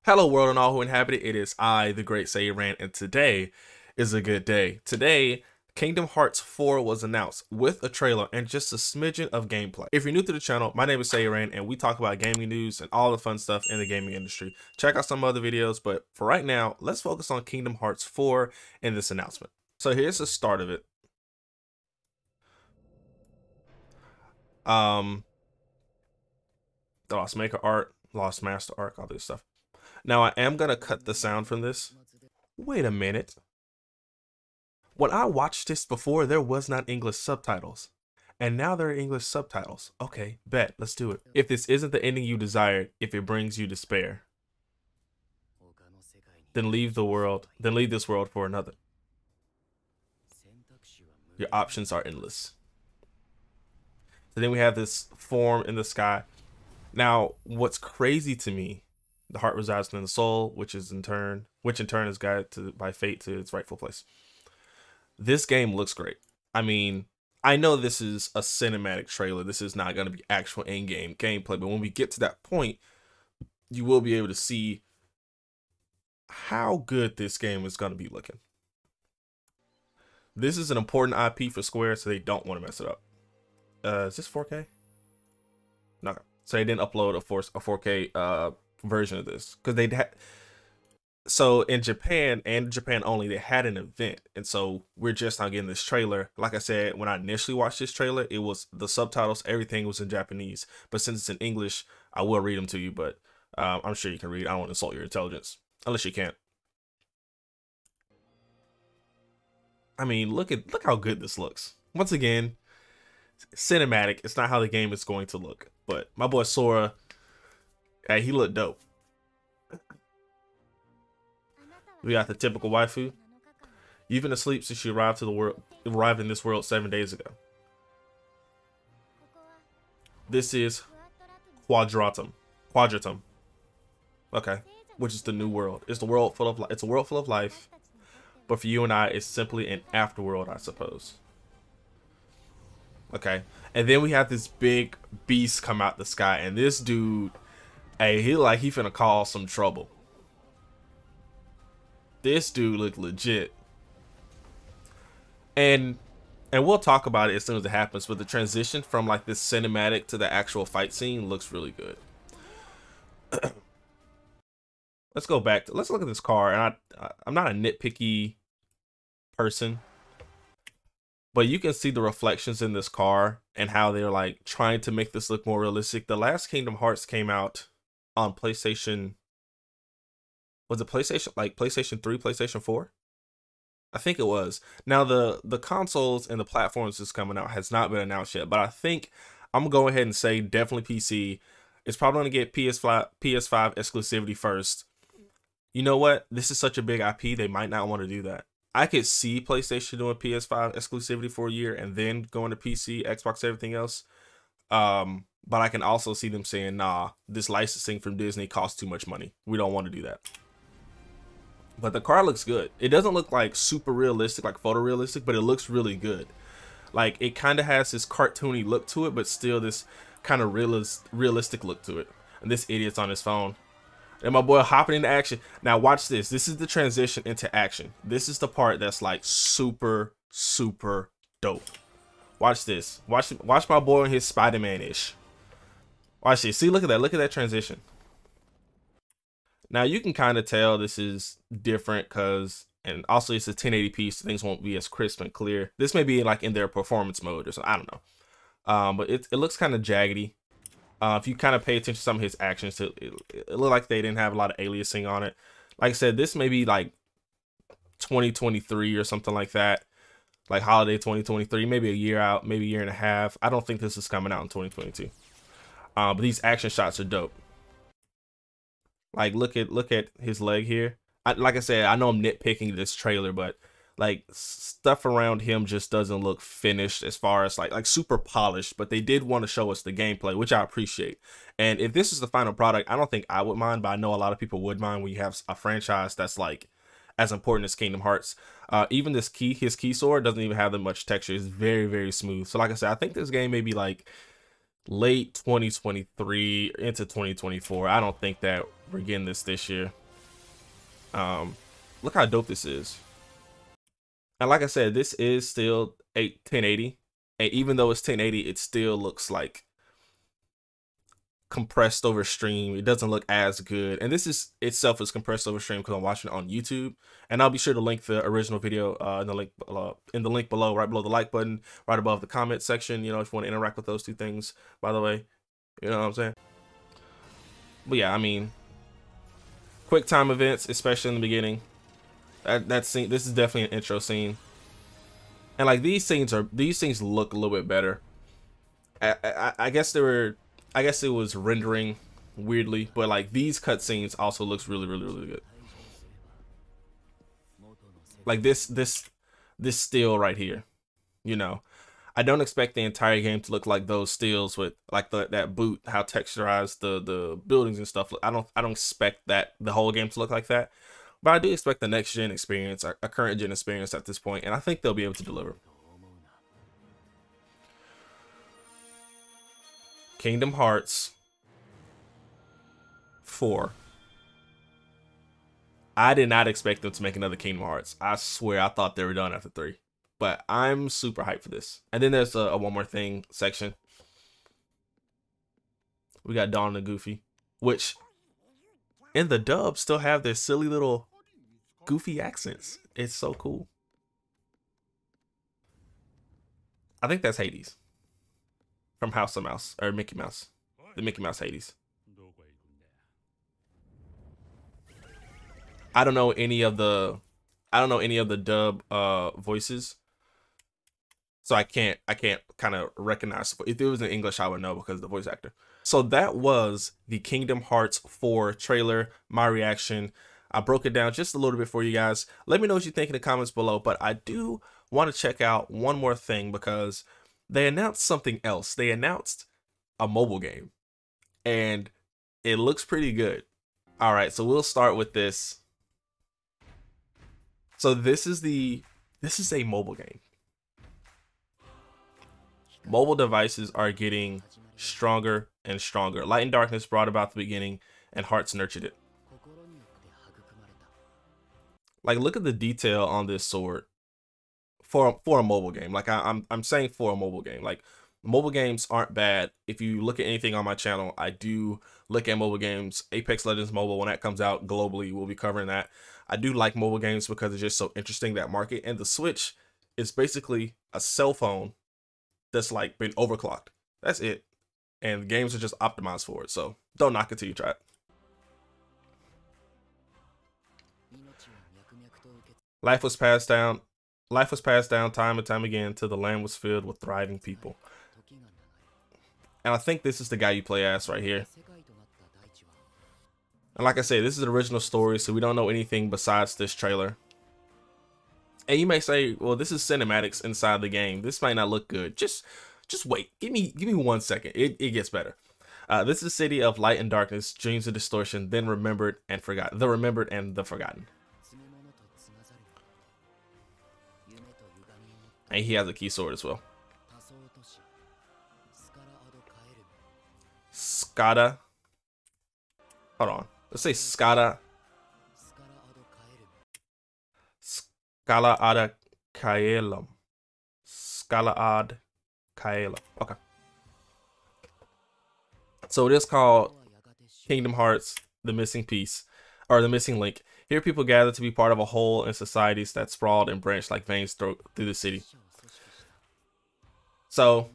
Hello world and all who inhabit it, it is I, the Great Saiyaran, and today is a good day. Today, Kingdom Hearts 4 was announced with a trailer and just a smidgen of gameplay. If you're new to the channel, my name is Saiyaran and we talk about gaming news and all the fun stuff in the gaming industry. Check out some other videos, but for right now, let's focus on Kingdom Hearts 4 in this announcement. So here's the start of it. The Lost Maker art, Lost Master arc, all this stuff. Now I am gonna cut the sound from this. Wait a minute. When I watched this before, there was not English subtitles. And now there are English subtitles. Okay, bet, let's do it. If this isn't the ending you desired, if it brings you despair, then leave this world for another. Your options are endless. So then we have this form in the sky. Now, what's crazy to me, the heart resides in the soul, which in turn is guided by fate to its rightful place. This game looks great. I mean, I know this is a cinematic trailer. This is not going to be actual in-game gameplay, but when we get to that point, you will be able to see how good this game is going to be looking. This is an important IP for Square, so they don't want to mess it up. Is this 4K? No. So they didn't upload a 4K version of this because they'd had. So in Japan and Japan only, they had an event, and so we're just now getting this trailer. Like I said, when I initially watched this trailer, it was the subtitles, everything was in Japanese. But since it's in English, I will read them to you. But I'm sure you can read. I don't want to insult your intelligence, unless you can't. I mean, look how good this looks. Once again, cinematic. It's not how the game is going to look, but my boy Sora, hey, he looked dope. We got the typical waifu. You've been asleep since you arrived in this world 7 days ago. This is Quadratum. Okay, which is the new world. It's the world full of it's a world full of life, but for you and I, it's simply an afterworld, I suppose. Okay, and then we have this big beast come out the sky, and this dude, hey, he finna cause some trouble. This dude look legit, and we'll talk about it as soon as it happens. But the transition from like this cinematic to the actual fight scene looks really good. Let's go back. Let's look at this car, and I'm not a nitpicky person, but you can see the reflections in this car and how they're like trying to make this look more realistic. The last Kingdom Hearts came out on PlayStation. Was it PlayStation, like PlayStation 3, PlayStation 4? I think it was. Now the consoles and the platforms that's coming out has not been announced yet, but I think I'm gonna go ahead and say definitely PC. It's probably gonna get PS5 exclusivity first. You know what? This is such a big IP, they might not want to do that. I could see PlayStation doing PS5 exclusivity for a year and then going to PC, Xbox, everything else. But I can also see them saying, nah, this licensing from Disney costs too much money. We don't want to do that. But the car looks good. It doesn't look like super realistic, like photorealistic, but it looks really good. Like it kind of has this cartoony look to it, but still this kind of realistic look to it. And this idiot's on his phone. And my boy hopping into action. Now watch this. This is the transition into action. This is the part that's like super, super dope. Watch this. Watch my boy in his Spider-Man-ish. Watch this. See, look at that. Look at that transition. Now you can kind of tell this is different and also it's a 1080p, so things won't be as crisp and clear. This may be like in their performance mode or something. I don't know. But it looks kind of jaggedy. If you kind of pay attention to some of his actions, it looked like they didn't have a lot of aliasing on it. Like I said, this may be like 2023 or something like that. Like holiday 2023, maybe a year out, maybe a year and a half. I don't think this is coming out in 2022. But these action shots are dope. Like look at his leg here. Like I said, I know I'm nitpicking this trailer, but like stuff around him just doesn't look finished as far as like super polished. But they did want to show us the gameplay, which I appreciate. And if this is the final product, I don't think I would mind, but I know a lot of people would mind when you have a franchise that's like as important as Kingdom Hearts. Even his key sword doesn't even have that much texture. It's very, very smooth. So like I said, I think this game may be like late 2023 into 2024. I don't think that we're getting this year. Look how dope this is. And like I said, this is still 1080, and even though it's 1080, it still looks like compressed over stream. It doesn't look as good, and this is itself is compressed over stream because I'm watching it on YouTube. And I'll be sure to link the original video in the link below, right below the like button, right above the comment section. You know, if you want to interact with those two things, by the way, you know what I'm saying. But yeah, I mean, quick time events, especially in the beginning. That scene, this is definitely an intro scene, and like these things look a little bit better. I guess it was rendering weirdly, but like these cutscenes also looks really good. Like this still right here, you know. I don't expect the entire game to look like those stills with like that boot, how texturized the buildings and stuff. I don't expect that the whole game to look like that. But I do expect the next gen experience, a current gen experience at this point, and I think they'll be able to deliver. Kingdom Hearts 4. I did not expect them to make another Kingdom Hearts. I swear I thought they were done after 3. But I'm super hyped for this. And then there's a one more thing section. We got Donald and Goofy, which in the dub still have their silly little goofy accents. It's so cool. I think that's Hades from House of Mouse, or Mickey Mouse, the Mickey Mouse Hades. I don't know any of the dub voices, so I can't kind of recognize. If it was in English, I would know because of the voice actor. So that was the Kingdom Hearts 4 trailer, my reaction. I broke it down just a little bit for you guys. Let me know what you think in the comments below, but I do want to check out one more thing because they announced something else. They announced a mobile game, and it looks pretty good. All right, so we'll start with this. So this is a mobile game. Mobile devices are getting stronger and stronger. Light and Darkness brought about the beginning, and Hearts nurtured it. Like, look at the detail on this sword for a mobile game. Like I'm saying for a mobile game. Like, mobile games aren't bad. If you look at anything on my channel, I do look at mobile games. Apex Legends Mobile, when that comes out globally, we'll be covering that. I do like mobile games because it's just so interesting, that market. And the Switch is basically a cell phone that's like been overclocked. That's it. And the games are just optimized for it. So don't knock it till you try it. Life was passed down time and time again till the land was filled with thriving people. And I think this is the guy you play as right here. And like I said, this is the original story, so we don't know anything besides this trailer. And you may say, well, this is cinematics inside the game. This might not look good. Just wait. Give me 1 second. It gets better. This is the city of light and darkness, dreams of distortion, then remembered and forgotten. The remembered and the forgotten. And he has a key sword as well. Skada. Hold on. Let's say Skada. Scala ad Caelum. Scala ad Caelum. Okay. So it is called Kingdom Hearts, The Missing Piece, or The Missing Link. Here people gather to be part of a whole in societies that sprawled and branched like veins through the city. So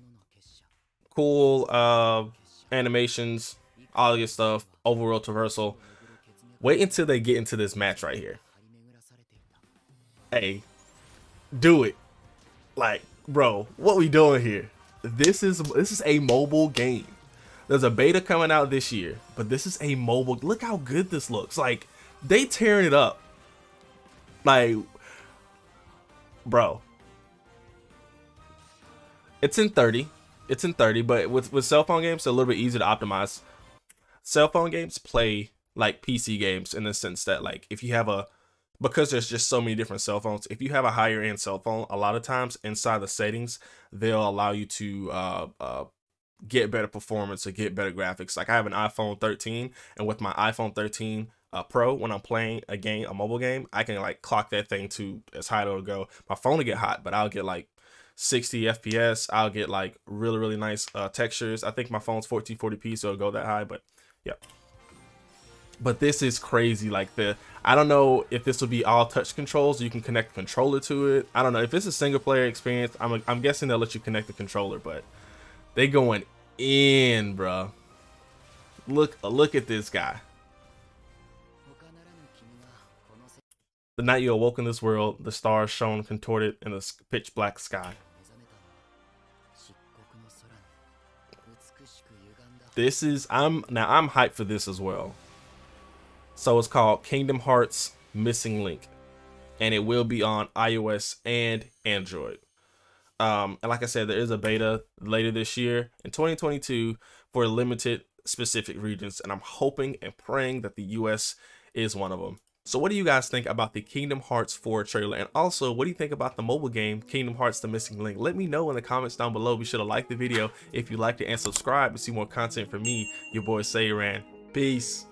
cool animations, all your stuff, overworld traversal. Wait until they get into this match right here. Hey, do it. Like, bro, what we doing here? This is a mobile game. There's a beta coming out this year, but this is a mobile. Look how good this looks. Like, they tearing it up. Like, bro, it's in 30. It's in 30, but with cell phone games, it's a little bit easier to optimize. Cell phone games play like PC games in the sense that, like, if you have because there's just so many different cell phones, if you have a higher end cell phone, a lot of times inside the settings, they'll allow you to get better performance or get better graphics. Like I have an iPhone 13, and with my iPhone 13 Pro, when I'm playing a mobile game, I can like clock that thing to as high as it'll go. My phone will get hot, but I'll get like 60 FPS. I'll get like really nice textures. I think my phone's 1440p, so it'll go that high. But yeah. But this is crazy. Like I don't know if this will be all touch controls. You can connect the controller to it. I don't know if it's a single player experience. I'm guessing they'll let you connect the controller, but they going in, bro. Look at this guy. The night you awoke in this world, the stars shone contorted in the pitch black sky. This is I'm hyped for this as well. So it's called Kingdom Hearts Missing Link, and it will be on iOS and Android. And like I said, there is a beta later this year in 2022 for limited specific regions, and I'm hoping and praying that the US is one of them. So what do you guys think about the Kingdom Hearts 4 trailer? And also, what do you think about the mobile game, Kingdom Hearts The Missing Link? Let me know in the comments down below. Be sure to like the video if you liked it and subscribe to see more content from me, your boy Sayran. Peace.